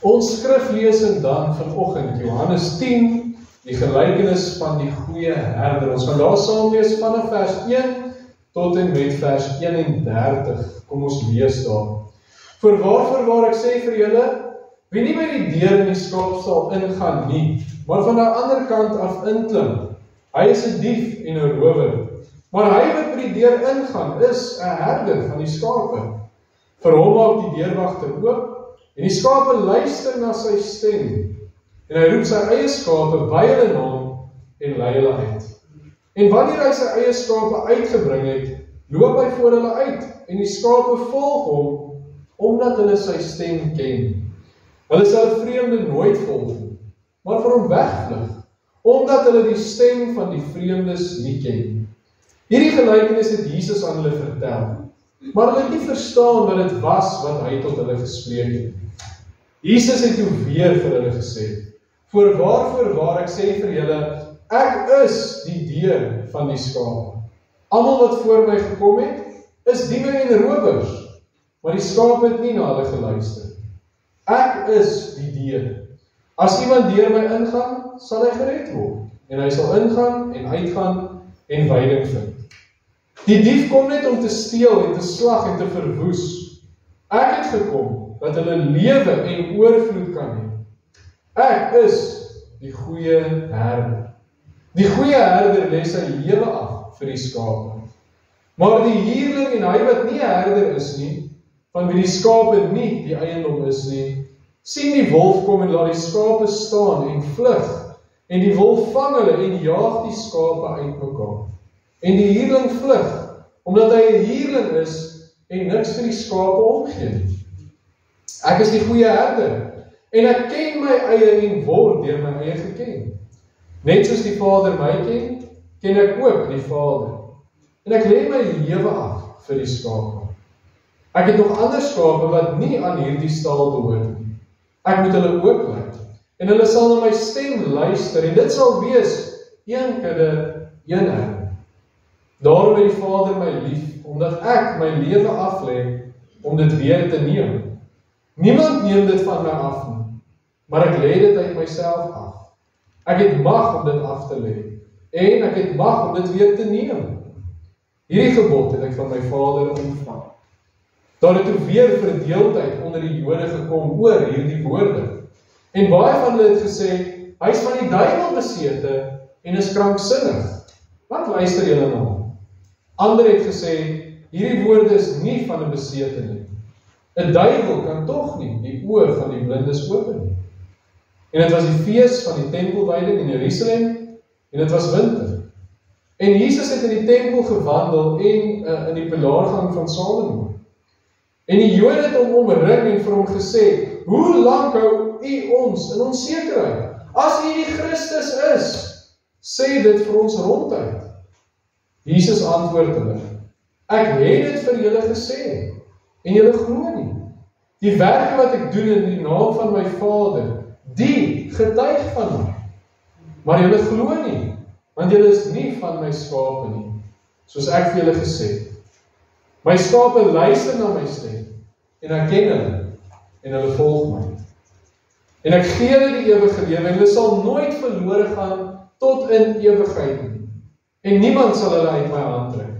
Ons skriflesing dan vanoggend, Johannes 10, die gelykenis van die goeie herder. Ons gaan daar saam lees vanaf vers 1 tot en met vers 31. Kom ons lees daar. Voorwaar ek sê vir julle, wie nie by die deur in die skaapstal ingaan nie, maar van die ander kant af inklim, hy is 'n dief en 'n rower. Maar hy wat by die deur ingaan, is 'n herder van die skape. Vir hom maak die deurwagter oop, en die skape luister na sy stem, en hy roep sy eie skape by hulle naam en lei hulle uit. En wanneer hy sy eie skape uitgebring het, loop hy voor hulle uit, en die skape volg hom, omdat hulle sy stem ken. Hulle sal vreemde nooit volg, maar vir hom wegvlug, omdat hulle die stem van die vreemdes nie ken. Hierdie gelykenis het Jesus aan hulle vertel, maar hulle het nie verstaan wat dit was wat hy tot hulle gespreek het. Jesus het toe weer vir hulle gesê, Voorwaar ek sê vir julle, ek is die deur van die skape. Almal wat voor my gekom het, is diewe en rowers, maar die skape het nie na hulle geluister. Ek is die deur. As iemand deur my ingaan, sal hy gered word, en hy sal ingaan en uitgaan en veiding vind. Die dief kom net om te steel en te slag en te verwoes. Ek het gekom, dat hulle lewe en oorvloed kan hê. Ek is die goeie herder. Die goeie herder lê sy lewe af vir die skape. Maar die huurling en hy wat nie 'n herder is nie, van wie die skape nie die eiendom is nie, sien die wolf kom en laat die skape staan en vlug, en die wolf vang hulle en jaag die skape uitmekaar. En die huurling vlug, omdat hy 'n huurling is en niks vir die skape omgee. Ek is die goeie herder, en ek ken my eie en word deur my eie geken. Net soos die Vader my ken ek ook die Vader. En ek lê my lewe af vir die skape. Ek het nog ander skape wat nie aan hierdie stal behoort nie. Ek moet hulle ook lei, en hulle sal na my stem luister, en dit sal wees een kudde, een herder. Daarom het die Vader my lief, omdat ek my lewe aflê om dit weer te neem. Niemand neem dit van my af nie, maar ek lê dit uit myself af. Ek het mag om dit af te lê, en ek het mag om dit weer te neem. Hierdie gebod het ek van my Vader ontvang. Daar het toe weer verdeeldheid onder die Jode gekom oor hierdie woorde. En baie van hulle het gesê, hy is van die duiwel besete en is kranksinnig. Wat luister julle na? Ander het gesê, hierdie woorde is nie van 'n besete nie. 'n Duiwel kan tog nie die oë van die blindes open nie. En dit was die fees van die tempelwyding in Jerusalem, en dit was winter. En Jesus het in die tempel gewandel en in die pilaargang van Salomo. En die Jode het hom omring en vir hom gesê, hoe lank hou u ons in onsekerheid? As u die Christus is, sê dit vir ons ronduit. Jesus antwoord hulle, ek het dit vir julle gesê, en julle glo nie. Die werke wat ek doen in die naam van my Vader, die getuig van my. Maar julle glo nie, want julle is nie van my skape nie, soos ek vir julle gesê het. My skape luister na my stem, en ek ken hulle, en hulle volg my. En ek gee hulle die ewige lewe, en hulle sal nooit verlore gaan tot in ewigheid nie. En niemand sal hulle uit my hand trek.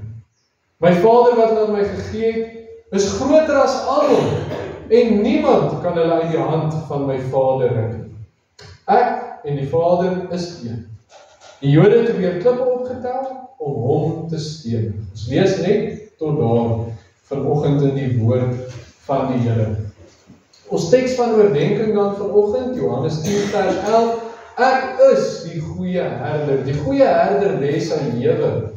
My Vader wat aan my gegee het, is groter as almal, en niemand kan hulle uit die hand van my Vader ruk nie. Ek en die Vader is een. Die Jode het weer klippe opgetel om hom te stenig. Ons lees net tot daar vanoggend in die woord van die Here. Ons teks van oordenking dan vanoggend, Johannes 10 vers 11, ek is die goeie herder. Die goeie herder lê sy lewe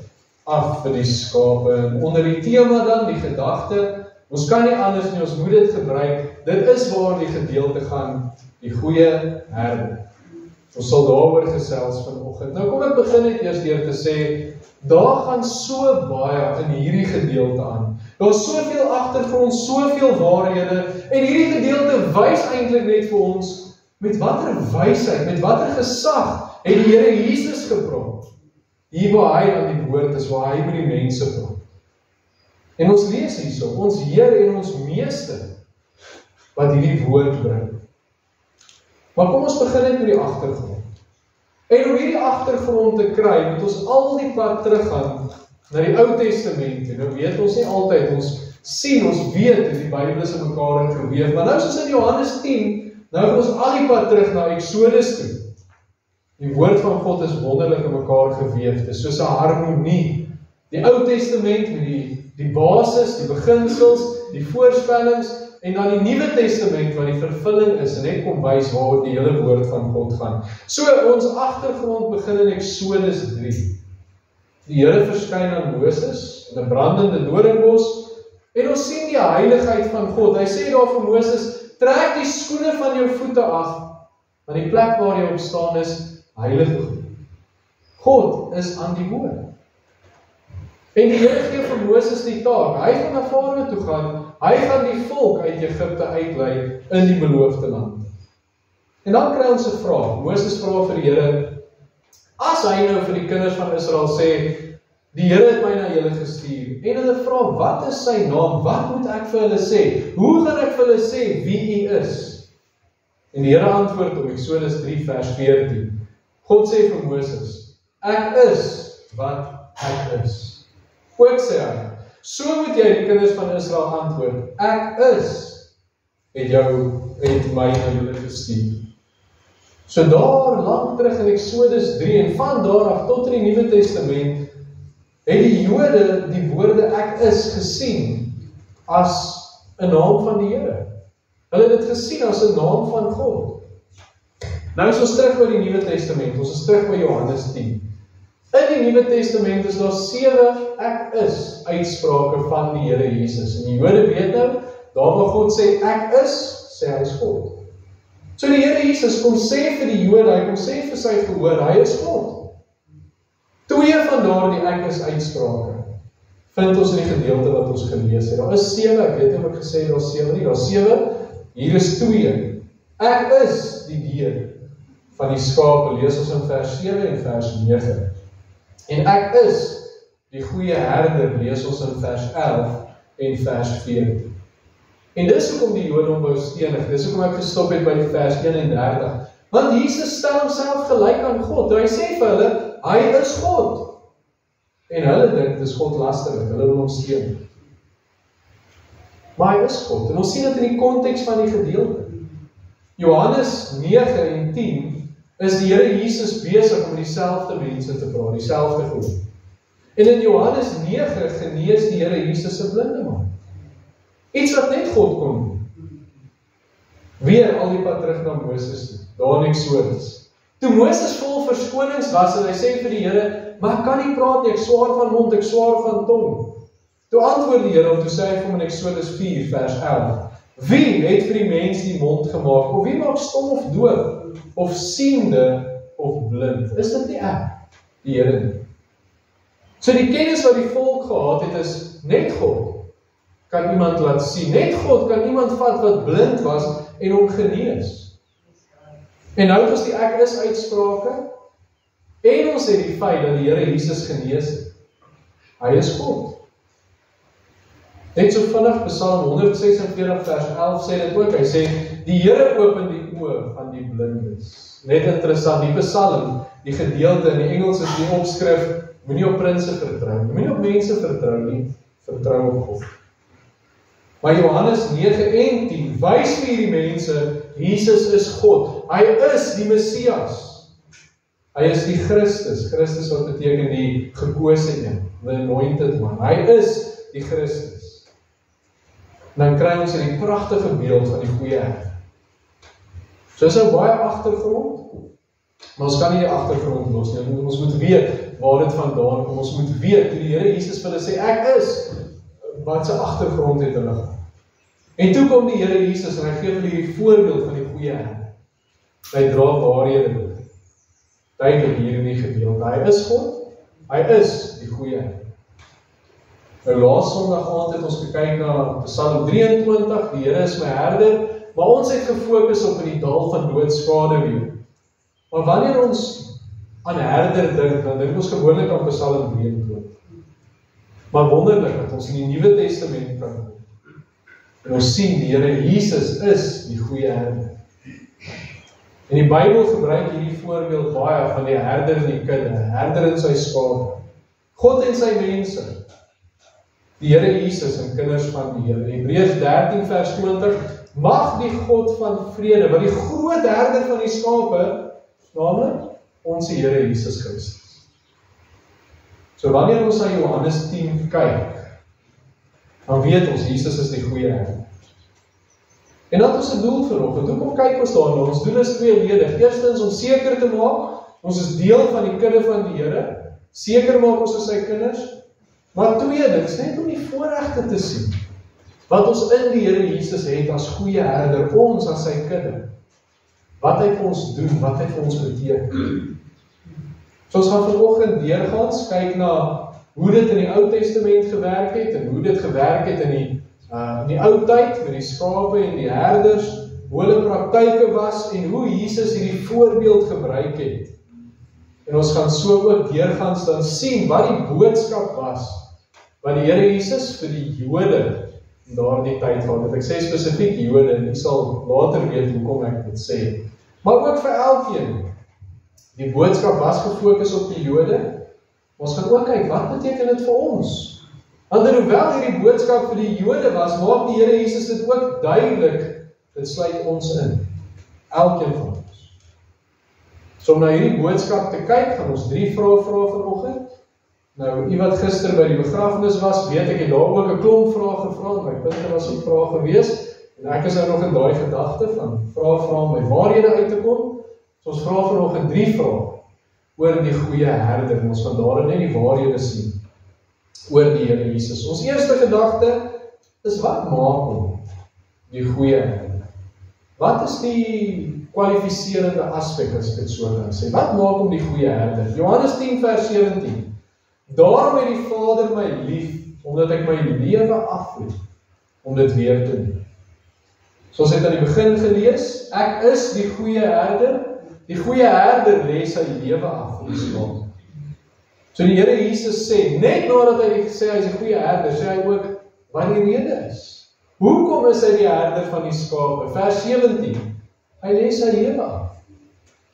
af vir die skape. En onder die tema dan, die gedagte, ons kan nie anders nie, ons moet dit gebruik. Dit is waar die gedeelte gaan, die goeie herder. Ons sal daaroor gesels vanoggend. Nou kom ek begin net eers deur te sê, daar gaan so baie in hierdie gedeelte aan. Daar is soveel agtergrond, soveel waarhede, en hierdie gedeelte wys eintlik net vir ons, met watter wysheid, met watter gesag het die Here Jesus gepraat. Hier waar hy aan die woord is, waar hy met die mense praat. En ons lees hierso, ons Here en ons Meester, wat hierdie woord bring. Maar kom ons begin net met die agtergrond. En om hierdie agtergrond te kry, moet ons al die pad teruggaan na die Ou Testament toe. Nou weet ons nie altyd, ons sien, ons weet hoe die Bybel is in mekaar geweef, maar nou soos in Johannes 10, nou gaan ons al die pad terug na Exodus toe. Die woord van God is wonderlik in mekaar geweef, dit is soos 'n harmonie. Die Ou Testament met die basis, die beginsels, die voorspellings, en dan die Nuwe Testament wat die vervulling is, en net kom wys waar die hele woord van God gaan. So, ons agtergrond begin in Exodus 3. Die Here verskyn aan Moses in 'n brandende doringbos, en ons sien die heiligheid van God. Hy sê daar vir Moses, trek die skoene van jou voete af, want die plek waar jy op staan is heilig. God is aan die woord. En die Here gee vir Moses die taak. Hy gaan na Farao toe gaan, hy gaan die volk uit Egipte uitlei in die beloofde land. En dan kry ons 'n vraag. Moses vra vir die Here, as hy nou vir die kinders van Israel sê, die Here het my na julle gestuur, en hulle vra, wat is sy naam? Wat moet ek vir hulle sê? Hoe gaan ek vir hulle sê wie U is? En die Here antwoord op Exodus 3 vers 14. God sê vir Moses, ek is wat ek is. Ook sê hy, so moet jy die kinders van Israel antwoord, ek is, het my na julle gestuur. So daar lang terug in Exodus 3 en van daar af tot in die Nuwe Testament, het die Jode die woorde ek is gesien as 'n naam van die Here. Hulle het dit gesien as 'n naam van God. Nou is ons terug by die Nuwe Testament, ons is terug by Johannes 10. In die Nuwe Testament is daar 7 ek is uitsprake van die Here Jesus. En die Jode weet nou, daar waar God sê ek is, sê hy is God. So die Here Jesus kom sê vir die Jode, hy kom sê vir sy gehoor, hy is God. 2 van daardie ek is uitsprake vind ons in die gedeelte wat ons gelees het. Daar is 7, ek weet nie of ek gesê daar is 7 nie, daar is 7, hier is 2. Ek is die deur van die skape, lees ons in vers 7 en vers 9. En ek is die goeie herder, lees ons in vers 11 en vers 14. En dis hoekom die Jode hom wou stenig, dis hoekom ek gestop het by die vers 31. Want Jesus stel homself gelyk aan God. Hy sê vir hulle, hy is God. En hulle dink, dis God lasterlik, hulle wil hom steun. Maar hy is God. En ons sien dit in die konteks van die gedeelte. Johannes 9 en 10 is die Here Jesus besig om dieselfde mense te praat, dieselfde groep. En in Johannes 9 genees die Here Jesus 'n blinde man. Iets wat net God kon doen. Weer al die pad terug na Moses toe, daar in Exodus. Toe Moses vol verskonings was en hy sê vir die Here, maar ek kan nie praat nie, ek swaar van mond, ek swaar van tong. Toe antwoord die Here, en toe sê hy vir hom in Exodus 4 vers 11, wie het vir die mens die mond gemaak, of wie maak stom of doof, of siende of blind? Is dit nie ek, die Here nie? So die kennis wat die volk gehad het is, net God kan iemand laat sien, net God kan iemand vat wat blind was en hom genees. En nou het ons die ek is uitsprake, en ons het die feit dat die Here Jesus genees het. Hy is God. Net so vinnig Psalm 146 vers 11 sê dit ook, hy sê, die Here open die oë van die blindes. Net interessant, die Psalm, die gedeelte in die Engels is die opskrif, moenie op prinse vertrou, moenie op mense vertrou nie, vertrou op God. Maar Johannes 9 en 10 wys vir die mense, Jesus is God, hy is die Messias, hy is die Christus, Christus wat beteken die gekose een, the anointed one, hy is die Christus. Dan kry ons die pragtige beeld van die goeie herder. So is nou baie agtergrond, maar ons kan nie die agtergrond los nie, ons moet weet waar dit vandaan kom, ons moet weet, toe die Here Jesus vir hulle sê, ek is, wat sy agtergrond het hulle gehad. En toe kom die Here Jesus, en hy gee vir die voorbeeld van die goeie herder. Hy dra waarhede dit. Duidelik hier in die gedeelte, hy is God, hy is die goeie herder. Nou laas Sondag aand het ons gekyk na Psalm 23, die Here is my herder, maar ons het gefokus op in die dal van doodskaduwee. Maar wanneer ons aan herder dink, dan dink ons gewoonlik aan Psalm 23. Maar wonderlik dat ons in die Nuwe Testament kan kom. En ons sien die Here Jesus is die goeie herder. En die Bybel gebruik hierdie voorbeeld baie van die herder en die kudde, herder en sy skape. God en sy mense, die Here Jesus en kinders van die Here. Hebreërs 13 vers 20, mag die God van vrede, wat die groot herder van die skape, naamlik ons Here Jesus Christus. So wanneer ons na Johannes 10 kyk, dan weet ons, Jesus is die goeie herder. En dat is 'n doel vanoggend. Hoekom kyk ons daarna? Ons doel is tweeledig. Eerstens om seker te maak, ons is deel van die kudde van die Here. Seker maak ons is sy kinders. Maar tweedens, net om die voorregte te sien, wat ons in die Here Jesus het as goeie herder, ons as sy kudde. Wat hy vir ons doen, wat hy vir ons beteken. So ons gaan vanoggend deurgaans kyk na hoe dit in die Ou Testament gewerk het, en hoe dit gewerk het in die ou tyd, met die skape en die herders, hoe hulle praktyke was, en hoe Jesus hierdie voorbeeld gebruik het. En ons gaan so ook deurgaans dan sien wat die boodskap was, wat die Here Jesus vir die Jode in daardie tyd gehad het. Ek sê spesifiek Jode, en jy sal later weet hoekom ek dit sê. Maar ook vir elkeen. Die boodskap was gefokus op die Jode. Ons gaan ook kyk, wat beteken dit vir ons? Want hoewel hierdie boodskap vir die Jode was, maak die Here Jesus dit ook duidelik, dit sluit ons in. Elkeen van ons. So om na hierdie boodskap te kyk, gaan ons 3 vrae vra vanoggend. Nou, iemand gister by die begrafenis was, weet ek het daar ook 'n klomp vrae gevra, my punte was ook vrae gewees, en ek is nou nog in daai gedagte van vra om by waarhede uit te kom. So ons vra vanoggend 3 vrae oor die goeie herder, en ons gaan daarin net die waarhede sien oor die Here Jesus. Ons eerste gedagte is, wat maak hom die goeie herder? Wat is die kwalifiserende aspek, as ek dit so kan sê? Wat maak hom die goeie herder? Johannes 10 vers 17. Daarom het die Vader my lief, omdat ek my lewe aflê, om dit weer te doen. Soos het aan die begin gelees, ek is die goeie herder. Die goeie herder lê sy lewe af vir die skaap. So die Here Jesus sê, net nadat hy gesê hy is die goeie herder, sê hy ook wat die rede is. Hoekom is hy die herder van die skape? Vers 17. Hy lê sy lewe af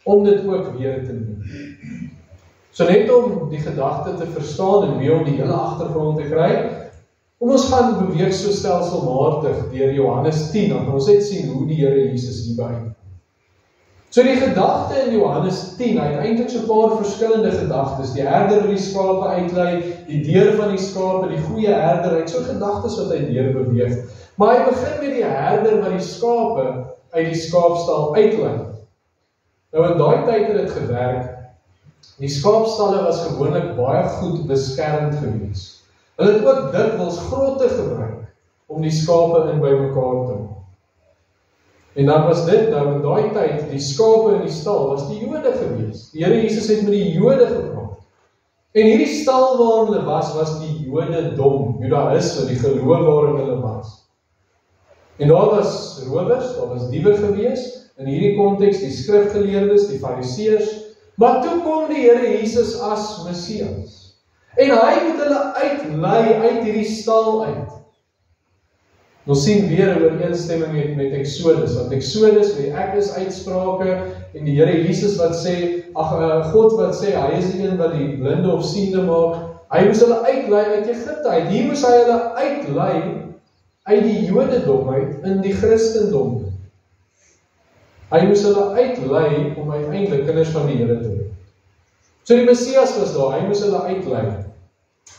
om dit ook weer te doen. So net om die gedagte te verstaan en weer om die hele agtergrond te kry, kom ons gaan beweeg so stelselmatig deur Johannes 10, dan kan ons net sien hoe die Here Jesus hierby. So die gedagte in Johannes 10, hy het eintlik so 'n paar verskillende gedagtes. Die herder wat die skape uitlei, die deur van die skape, die goeie herder, hy het so gedagtes wat hy deur beweeg. Maar hy begin met die herder wat die skape uit die skaapstal uitlei. Nou in daai tyd het dit gewerk. Die skaapstalle was gewoonlik baie goed beskermd gewees. Hulle het ook dikwels grotte gebruik om die skape in bymekaar te maak. En dan was dit nou in daai tyd, die skape in die stal was die Jode gewees. Die Here Jesus het met die Jode gepraat. En hierdie stal waarin hulle was die Jodendom, Judaïsme, die geloof waarin hulle was. En daar was rowers, daar was diewe gewees, in hierdie konteks die skrifgeleerdes, die fariseërs, maar toe kom die Here Jesus as Messias. En hy moet hulle uitlei uit hierdie stal uit. Ons sien weer 'n ooreenstemming met Exodus, want Exodus, die ek is uitsprake, en die Here Jesus wat sê, God wat sê, hy is die een wat die blinde of siende maak, hy moes hulle uitlei uit Egipte uit, hier moes hy hulle uitlei uit die Jodendom uit, in die Christendom. Hy moes hulle uitlei, om uiteindelik kinders van die Here te word. So die Messias was daar, hy moes hulle uitlei.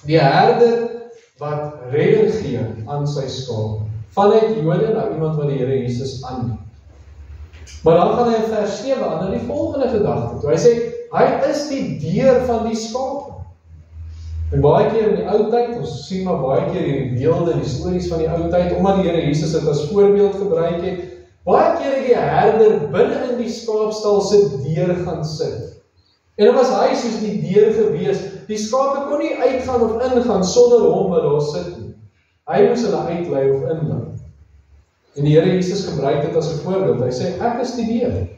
Die herder wat redding gee aan sy skaap, vanuit Jode na iemand wat die Here Jesus aanneem. Maar dan gaan hy in vers 7 aan na die volgende gedagte toe. Hy sê, hy is die deur van die skape. En baie keer in die ou tyd, ons sien maar baie keer hierdie beelde en die stories van die ou tyd, omdat die Here Jesus dit as voorbeeld gebruik het, baie keer het die herder binne in die skaapstal se deur gaan sit. En dan was hy soos die deur gewees. Die skape kon nie uitgaan of ingaan sonder hom wat daar sit nie. Hy moes hulle uitlei of inlei. En die Here Jesus gebruik dit as 'n voorbeeld. Hy sê, ek is die deur.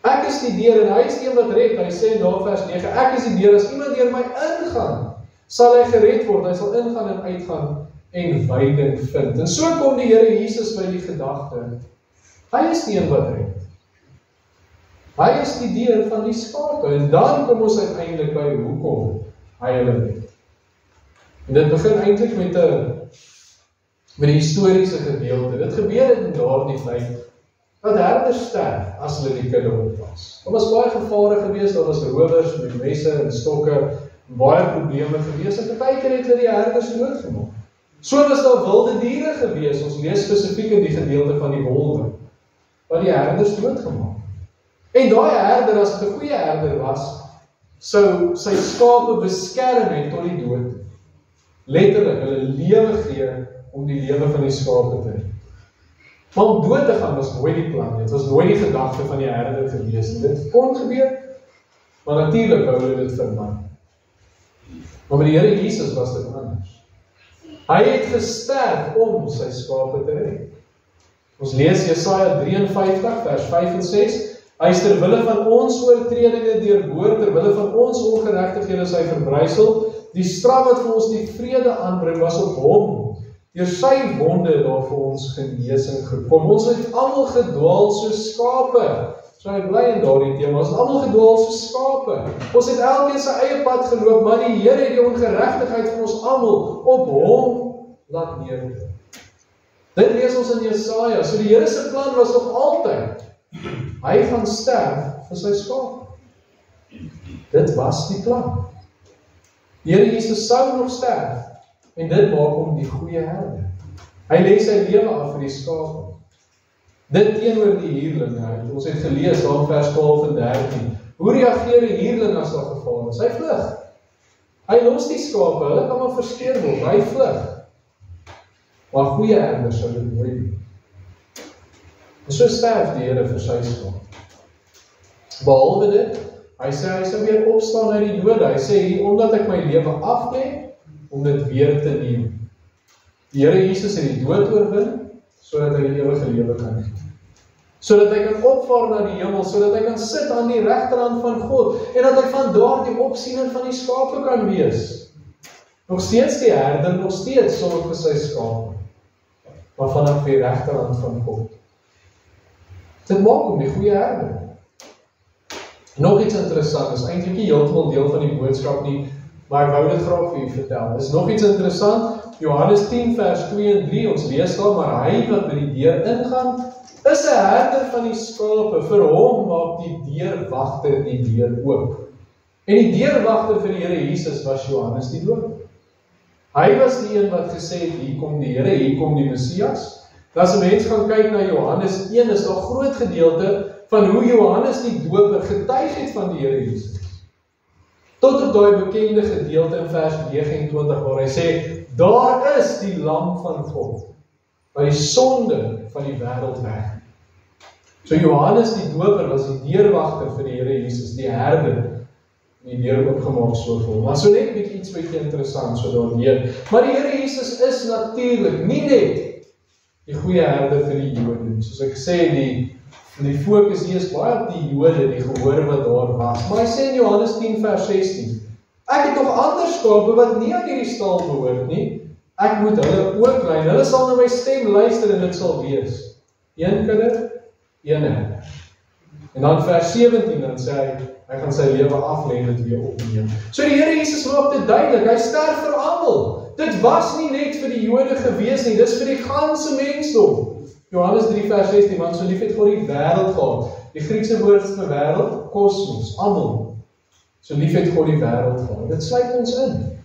Ek is die deur en hy is die een wat red. Hy sê in daar vers 9, ek is die deur, as iemand deur my ingaan, sal hy gered word. Hy sal ingaan en uitgaan en veiding vind. En so kom die Here Jesus by die gedagte, hy is die een wat red. Hy is die deur van die skape, en dan kom ons uiteindelik by hoekom hy hulle red. En dit begin eintlik met die historiese gedeelte. Dit gebeur in daardie tyd, dat herders sterf as hulle die kudde oppas. Daar was baie gevare gewees, daar was rowers met messe en stokke, baie probleme gewees, en partykeer het hulle die herders doodgemaak. So was daar wilde diere gewees, ons lees spesifiek in die gedeelte van die wolwe, wat die herders doodgemaak. En daai herder, as dit 'n goeie herder was, sou sy skape beskerm het tot die dood. Letterlik, hulle lewe gee om die lewe van die skape te red. Maar om dood te gaan was nooit die plan, dit was nooit die gedagte van die herder gewees. Dit kon gebeur, maar natuurlik wou hulle dit vermy. Maar met die Here Jesus was dit anders. Hy het gesterf om sy skape te red. Ons lees Jesaja 53 vers 5 en 6. Hy is terwille van ons oortredinge deurboor, terwille van ons ongeregtighede is hy verbrysel. Die straf wat vir ons die vrede aanbring was op hom. Deur sy wonde daar vir ons genesing gekom. Ons het almal gedwaal soos skape. So hy bly in daardie tema. Ons het almal gedwaal soos skape. Ons het elkeen sy eie pad geloop, maar die Here het die ongeregtigheid van ons almal op hom laat neerdruk. Dit lees ons in Jesaja. So die Here se plan was nog altyd, hy gaan sterf vir sy skape. Dit was die plan. Die Here Jesus sou nog sterf, en dit maak hom die goeie herder. Hy lê sy lewe af vir die skape. Dit teenoor die huurling. Ons het gelees daar in vers 12 en 13. Hoe reageer die huurling as daar gevaar is? Hy vlug. Hy los die skape, hulle kan maar versteur word, hy vlug. Maar goeie herder sou dit nooit doen. En so sterf die Here vir sy skape. Behalwe dit, hy sê hy sou weer opstaan uit die dode. Hy sê hier, omdat ek my lewe aflê, om dit weer te neem. Die Here Jesus het die dood oorwin, sodat hy die ewige lewe kan hê. Sodat hy kan opvaar na die hemel, sodat hy kan sit aan die regterhand van God, en dat hy van daar die opsiener van die skape kan wees. Nog steeds die herder, nog steeds sorg vir sy skape, maar vanaf die regterhand van God. Dit maak hom die goeie herder. Nog iets interessant, is eintlik nie heeltemal deel van die boodskap nie, maar ek wou dit graag vir u vertel. Is nog iets interessant, Johannes 10 vers 2 en 3, ons lees daar, maar hy wat by die deur ingaan, is 'n herder van die skape, vir hom maak die deurwagter die deur oop. En die deurwagter vir die Here Jesus was Johannes die Doper. Hy was die een wat gesê het, hier kom die Here, hier kom die Messias. As 'n mens gaan kyk na Johannes 1, is daar groot gedeelte van hoe Johannes die Doper getuig het van die Here Jesus. Tot op daai bekende gedeelte in vers 29 waar hy sê, daar is die lam van God, wat die sonde van die wêreld wegneem. So Johannes die Doper was die deurwagter vir die Here Jesus, die herder, die deur oopgemaak so vir hom. Maar so net iets bietjie interessant so daar weer. Maar die Here Jesus is natuurlik nie net die goeie herder vir die Jode. Soos ek sê, die fokus hier is baie op die Jode, die gehoor wat daar was. Maar hy sê in Johannes 10 vers 16, ek het nog ander skape wat nie aan hierdie stal behoort nie. Ek moet hulle ook lei. Hulle sal na my stem luister en dit sal wees een kudde, een herder. En dan vers 17 dan sê hy gaan sy lewe aflê en dit weer opneem. So die Here Jesus maak dit duidelik, hy sterf vir almal. Dit was nie net vir die Jode gewees nie, dis vir die ganse mensdom. Johannes 3 vers 16, want so lief het God die wêreld gehad. Die Griekse woord vir wêreld, kosmos, almal. So lief het God die wêreld gehad. Dit sluit ons in.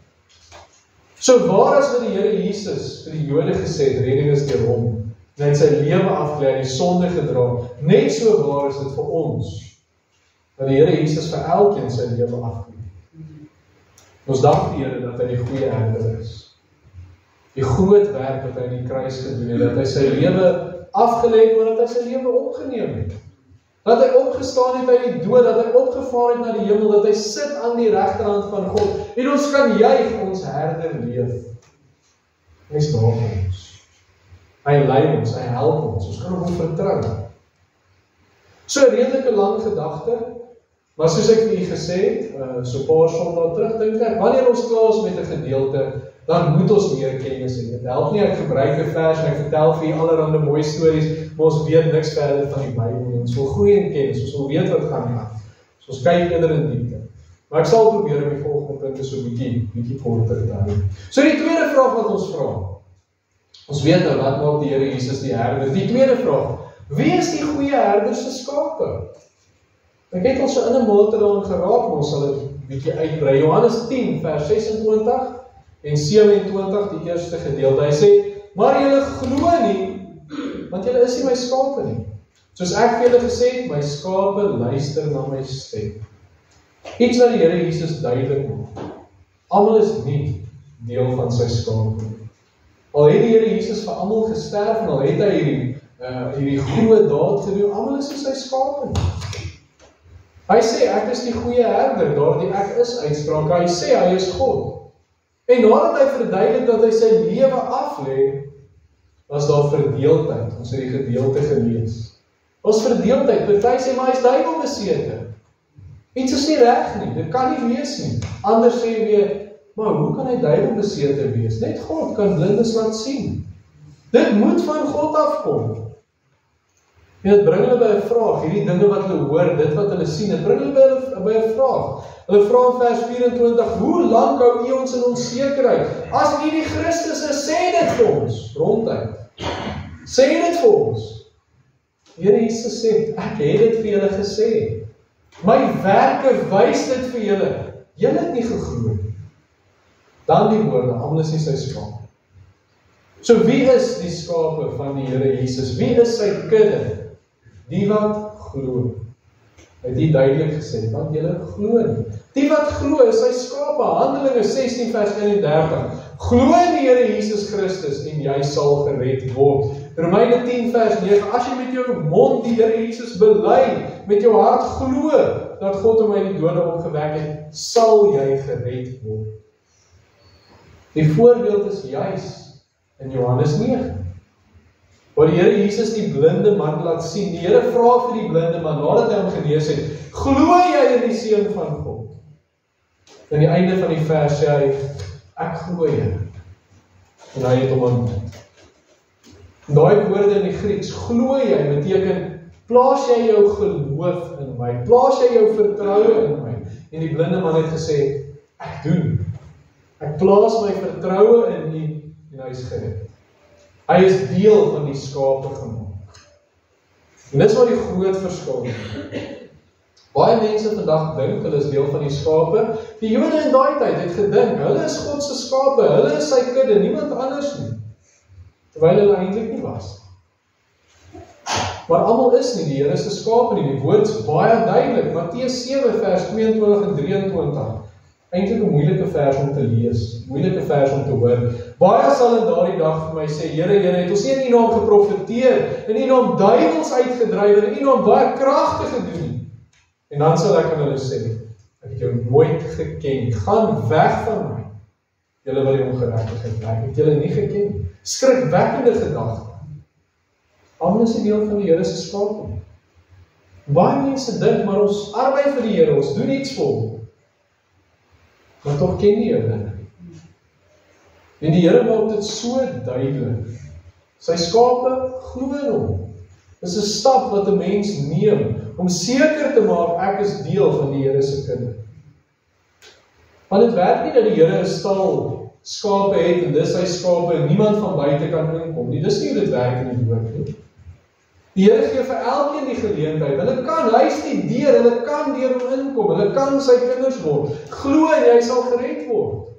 So waar as wat die Here Jesus vir die Jode gesê het, redding is deur hom. En hy het sy lewe afgelê, die sonde gedra. Net so waar is dit vir ons, dat die Here Jesus vir elkeen sy lewe afgelê. Ons dank die Here dat hy die goeie herder is. Die groot werk wat hy in die kruis gedoen het, dat hy sy lewe afgelê, maar dat hy sy lewe opgeneem het. Dat hy opgestaan het uit die dood, dat hy opgevaar het na die hemel, dat hy sit aan die regterhand van God, en ons kan juig ons herder leef. Hy is daar vir ons. Hy lei ons, hy help ons kan op hom vertrou. So 'n redelike lang gedagte, maar soos ek vir u gesê het, so 'n paar sondae terug, dink ek, wanneer ons klaar is met 'n gedeelte, dan moet ons meer kennis hê. Dit help nie, ek gebruik 'n vers en ek vertel vir julle allerhande mooi stories, maar ons weet niks verder van die Bybel. Ons wil groei in kennis, ons wil weet wat gaan aan. So ons kyk eerder in diepte. Maar ek sal probeer om die volgende punte so bietjie korter te hou. So die tweede vraag wat ons vra. Ons weet nou wat maak die Here Jesus die herder. Die tweede vraag, wie is die goeie herder se skape? Ek het ons so in 'n mate daarin geraak, maar ons sal dit bietjie uitbrei. Johannes 10 vers 26 en 27 die eerste gedeelte. Hy sê, maar julle glo nie, want julle is nie my skape nie. Soos ek vir julle gesê het, my skape luister na my stem. Iets wat die Here Jesus duidelik maak. Almal is nie deel van sy skape nie. Al het die Here Jesus vir almal gesterf en al het hy hierdie groot daad gedoen, almal is nie sy skape nie. Hy sê, ek is die goeie herder, daardie ek is uitspraak. Hy sê, hy is God. En nadat hy verduidelik dat hy sy lewe aflê, was daar verdeeldheid. Ons het die gedeelte gelees. Was verdeeldheid. Party sê, maar hy is duiwelbesete. Iets is nie reg nie, dit kan nie wees nie. Anders sê weer, maar hoe kan hy duiwelbesete wees? Net God kan blindes laat sien. Dit moet van God afkom. En dit bring hulle by 'n vraag, hierdie dinge wat hulle hoor, dit wat hulle sien, dit bring hulle by 'n vraag. Hulle vra in vers 24, hoe lank hou u ons in onsekerheid? As u die Christus is, sê dit vir ons, ronduit. Sê dit vir ons. Here Jesus sê, ek het dit vir julle gesê. My werke wys dit vir julle. Julle het nie geglo nie. Dan die woorde, almal is nie sy skape. So wie is die skape van die Here Jesus? Wie is sy kudde? Die wat glo. Hy het die duidelik gesê, want julle glo nie. Die wat glo is sy skape. Handelinge 16 vers 31. Glo in die Here Jesus Christus en jy sal gered word. Romeine 10 vers 9. As jy met jou mond die Here Jesus bely, met jou hart glo dat God hom uit die dode opgewek het, sal jy gered word. Die voorbeeld is juis in Johannes 9. Waar die Here Jesus die blinde man laat sien. Die Here vra vir die blinde man, nadat hy hom genees het, glo jy in die Seun van God? Aan die einde van die vers sê hy, ek glo jy. En hy het hom ontmoet. Daai woorde in die Grieks, glo jy, beteken, plaas jy jou geloof in my, plaas jy jou vertroue in my. En die blinde man het gesê, ek doen. Ek plaas my vertroue in U en hy is gered. Hy is deel van die skape gemaak. En dis wat die groot verskil is. Baie mense vandag dink, hulle is deel van die skape. Die Jode in daai tyd het gedink, hulle is God se skape, hulle is sy kudde, niemand anders nie. Terwyl hulle eintlik nie was. Maar almal is nie die Here se skape nie. Die woord is baie duidelik. Matteus 7 vers 22 en 23. Eintlik 'n moeilike vers om te lees, moeilike vers om te hoor. Baie sal in daardie dag vir my sê, Here, Here, het ons nie in U naam geprofeteer, in U naam duiwels uitgedryf en in U naam baie kragte gedoen nie. En dan sal ek aan hulle sê, ek het jou nooit geken, gaan weg van my, julle wat die ongeregtigheid werk, ek het julle nie geken. Skrikwekkende gedagte. Almal is 'n deel van die Here se skape. Baie mense dink, maar ons arbei vir die Here, ons doen iets vir hom. Maar tog ken nie hulle nie. En die Here maak dit so duidelik. Sy skape glo in hom. Dis 'n stap wat 'n mens neem om seker te maak ek is deel van die Here se kudde. Want dit werk nie dat die Here 'n stal skape het en dis sy skape en niemand van buite kan inkom nie. Dis nie hoe dit werk in die woord nie. Die Here gee vir elkeen die geleentheid. Hulle kan, hy is nie deur, hulle kan deur hom inkom, hulle kan sy kinders word. Glo en jy sal gered word.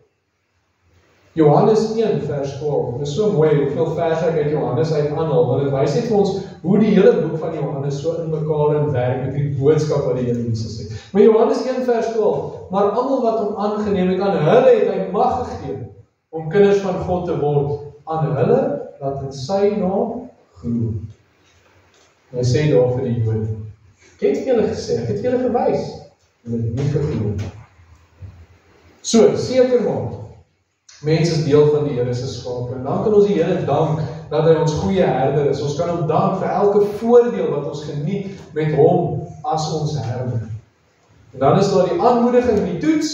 Johannes 1 vers 12. Dit is so mooi hoeveel verse ek uit Johannes uit aanhaal, want dit wys net vir ons hoe die hele boek van Johannes so in mekaar in werk met die boodskap wat die Here Jesus het. Maar Johannes 1 vers 12, maar almal wat hom aangeneem het, aan hulle het hy mag gegee om kinders van God te word, aan hulle wat in sy naam glo. En hy sê daar vir die Jode, ek het vir julle gesê, ek het vir julle gewys, en het nie geglo. So, seker maak, mens is deel van die Here se skape, en dan kan ons die Here dank, dat hy ons goeie herder is. Ons kan hom dank vir elke voordeel wat ons geniet met hom as ons herder. En dan is daar die aanmoediging, die toets,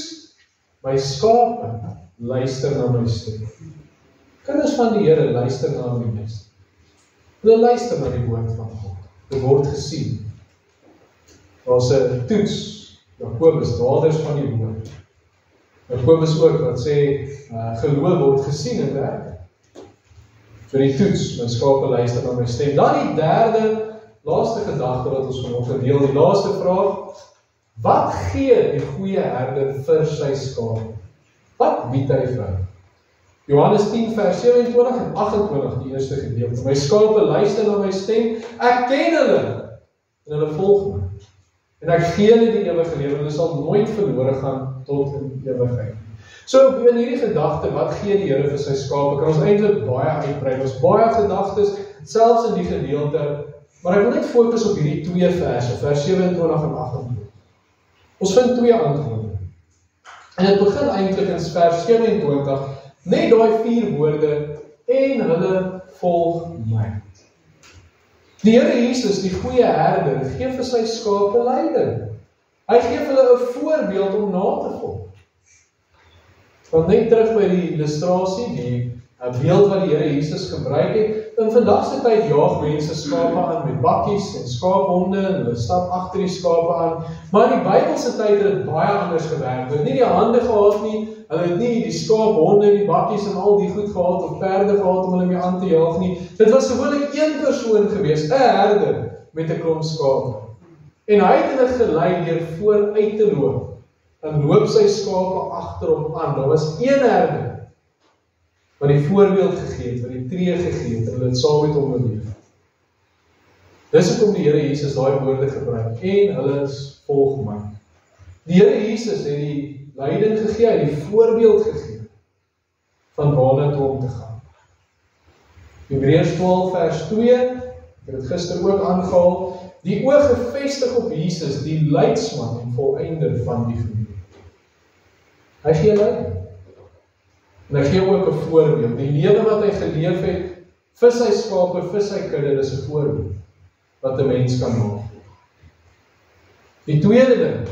my skape luister na my stem. Kinders van die Here luister na die meester. Hulle luister na die woord van God. Dit word gesien. Daar's 'n toets, Jakobus, daders van die woord. Jakobus ook wat sê, geloof word gesien en werk. Vir die toets, my skape luister na my stem. Dan die derde, laaste gedagte wat ons vanoggend deel, die laaste vraag, wat gee die goeie herder vir sy skape? Wat bied hy vir? Johannes 10 vers 27 en 28 die eerste gedeelte. My skape luister na my stem, ek ken hulle en hulle volg my. En ek gee hulle die ewige lewe, hulle sal nooit verlore gaan tot in ewigheid. So in hierdie gedagte, wat gee die Here vir sy skape? Kan ons eintlik baie uitbrei. Ons baie gedagtes, selfs in die gedeelte, maar ek wil net fokus op hierdie twee verse, vers 27 en 28. Ons vind twee antwoorde. En dit begin eintlik in vers 27, net daai 4 woorde, en hulle volg my. Die Here Jesus, die goeie herder, gee vir sy skape leiding. Hy gee vir hulle 'n voorbeeld om na te volg. Want net terug by die illustrasie, die beeld wat die Here Jesus gebruik het, in vandag se tyd jaag mense skape aan met bakkies en skaaphonde en hulle stap agter die skape aan. Maar in die Bybelse tyd het dit baie anders gewerk. Hulle het nie die hande gehad nie, hulle het nie die skaaphonde en die bakkies en al die goed gehad of perde gehad om hulle mee aan te jaag nie. Dit was gewoonlik een persoon gewees, 'n herder met 'n klomp skape. En hy het hulle gelei deur vooruit te loop en loop sy skape agter hom aan. Daar was een herder wat die voorbeeld gegee het, wat die tree gegee het, en hulle het saam met hom beleef. Dis hoekom die Here Jesus daai woorde gebruik, en hulle volg my. Die Here Jesus het die leiding gegee, hy het die voorbeeld gegee, van waarna toe om te gaan. Hebreërs 12 vers 2, ek het dit gister ook aangehaal, die oog gefestig op Jesus, die leidsman en volëinder van die geloof. Hy gee leiding. En hy gee ook 'n voorbeeld. Die lewe wat hy geleef het, vir sy skape, vir sy kudde, dis 'n voorbeeld, wat 'n mens kan maak. Die tweede ding,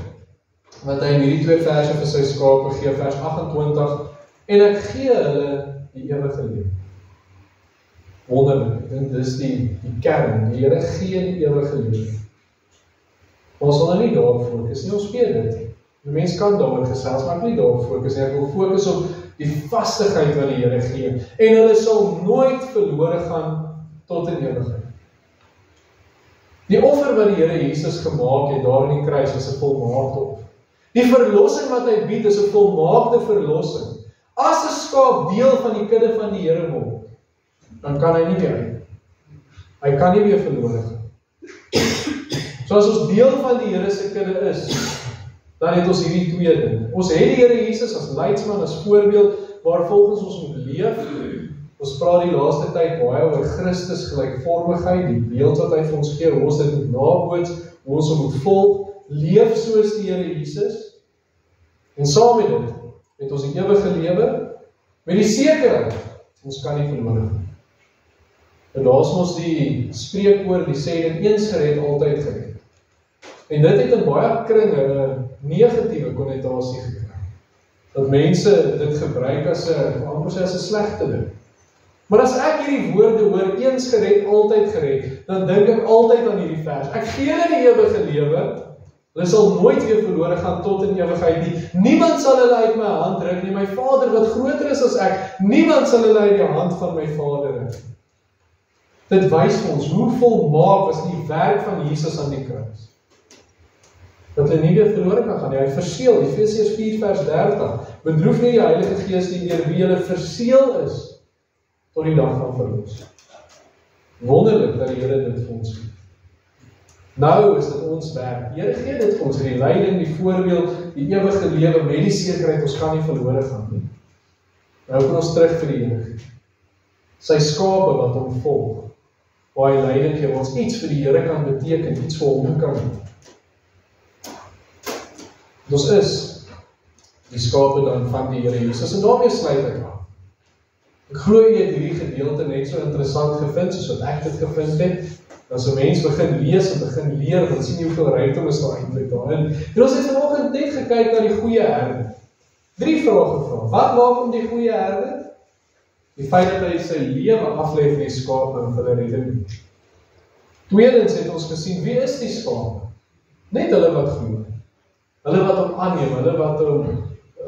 wat hy in hierdie twee verse vir sy skape gee, vers 28, en ek gee hulle die ewige lewe. Wonderlik, ek dink dis die kern, die Here gee die ewige lewe. Ons sal nie daarop fokus nie, ons weet dit. Die mens kan daaroor gesels, maar ek wil nie daarop fokus nie, ek wil fokus op die vastigheid wat die Here gee, en hulle sal nooit verlore gaan tot in ewigheid. Die offer wat die Here Jesus gemaak het daar in die kruis is 'n volmaakte offer. Die verlossing wat hy bied is 'n volmaakte verlossing. As 'n skaap deel van die kudde van die Here word, dan kan hy nie weer uit. Hy kan nie weer verlore gaan. So as ons deel van die Here se kudde is, dan het ons hierdie twee dinge. Ons het die Here Jesus as leidsman, as voorbeeld, waar volgens ons moet leef. Ons praat die laaste tyd baie oor Christus gelykvormigheid, die beeld wat hy vir ons gee, hoe ons dit moet naboots, hoe ons hom moet volg, leef soos die Here Jesus. En saam met dit, het ons die ewige lewe, met die sekerheid, ons kan nie verlore gaan. En daar is ons die spreekwoord, die sê dit eens gered, altyd gered. En dit het in baie kringe 'n negatiewe konnotasie gekry. Dat mense dit gebruik as 'n slegte ding. Maar as ek hierdie woorde hoor, eens gered, altyd gered, dan dink ek altyd aan hierdie vers. Ek gee hulle die ewige lewe, hulle sal nooit weer verlore gaan tot in ewigheid nie. Niemand sal hulle uit my hand ruk nie, my Vader wat groter is as ek, niemand sal hulle uit die hand van my Vader ruk. Dit wys vir ons, hoe volmaak was die werk van Jesus aan die kruis. Dat hulle nie weer verlore kan gaan nie. Hy verseël, Efesiërs 4 vers 30, bedroef nie die Heilige Gees nie, deur wie hulle verseël is tot die dag van verlossing. Wonderlik dat die Here dit vir ons gee. Nou is dit ons werk. Die Here gee dit vir ons, die leiding, die voorbeeld, die ewige lewe met die sekerheid, ons kan nie verlore gaan nie. Nou kan ons terug vir die Here gee. Sy skape wat hom volg, waar hy leiding gee, waar ons iets vir die Here kan beteken, iets vir hom kan doen. Ons is die skape dan van die Here Jesus, en daarmee sluit ek aan. Ek glo jy het hierdie gedeelte net so interessant gevind, soos wat ek dit gevind het. As 'n mens begin lees en begin leer, dan sien jy hoeveel rykdom is daar eintlik daarin. En ons het vanoggend net gekyk na die goeie herder. 3 vrae gevra. Wat maak hom die goeie herder? Die feit dat hy sy lewe aflê vir die skape en vir hulle redde. Tweedens het ons gesien, wie is die skape? Net hulle wat glo. Hulle wat hom aanneem, hulle wat hom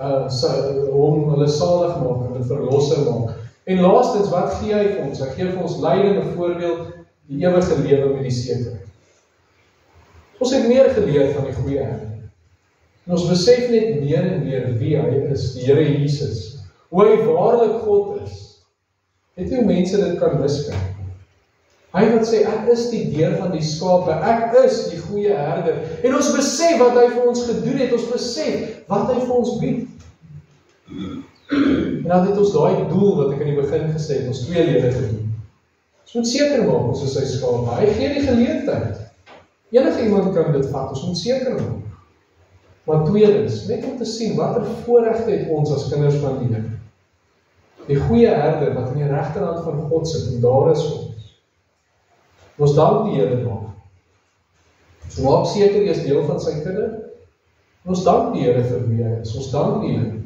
hulle salig maak en 'n verlosser maak. En laastens, wat gee hy vir ons? Hy gee vir ons lyding, 'n voorbeeld, die ewige lewe met die sekerheid. Ons het meer geleer van die goeie herder. En ons besef net meer en meer wie hy is, die Here Jesus. Hoe hy waarlik God is. Weet jy hoe mense dit kan miskyk? Hy wat sê, ek is die deur van die skape, ek is die goeie herder. En ons besef wat hy vir ons gedoen het, ons besef wat hy vir ons bied. En dan het ons daai doel wat ek in die begin gesê het, ons tweeledige doel. Ons moet seker maak, ons is sy skape. Hy gee die geleentheid. Enige iemand kan dit vat, ons moet seker maak. Maar tweedens, net om te sien, watter voorregte het ons as kinders van die Here. Die goeie herder wat in die regterhand van God sit, en daar is ons. Ons dank die Here daarvoor. Ons maak seker, hy is deel van sy kudde. Ons dank die Here vir wie hy is. Ons dank die Here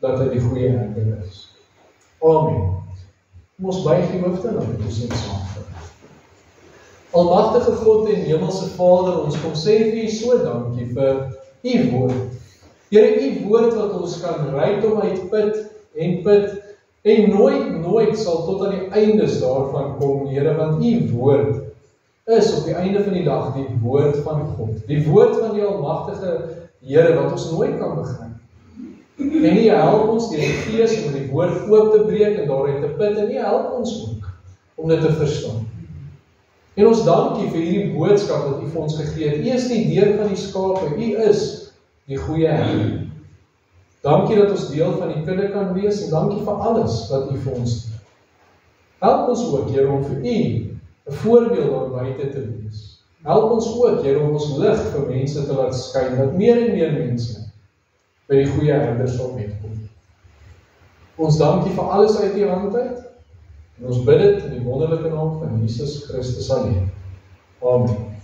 dat hy die goeie herder is. Amen. Ons buig die hoofde en dan het ons net saam. Almagtige God en hemelse Vader, ons kom sê vir u so dankie vir u woord. Here, u woord wat ons kan ryk om uit put en nooit sal tot aan die eindes daarvan kom, Here, want u woord is op die einde van die dag die woord van God. Die woord van die almagtige Here wat ons nooit kan begryp. En u help ons deur die Gees om die woord oop te breek en daaruit te put, en u help ons ook om dit te verstaan. En ons dank u vir hierdie boodskap wat u vir ons gegee het. U is die deur van die skape, u is die goeie herder. Dankie dat ons deel van die kudde kan wees, en dankie vir alles wat u vir ons doen. Help ons ook, Here, om vir u 'n voorbeeld daar buite te wees. Help ons ook, Here, om ons lig vir mense te laat skyn, dat meer en meer mense by die goeie herder sal uitkom. Ons dankie vir alles uit u hand uit, en ons bid dit in die wonderlike naam van Jesus Christus alleen. Amen.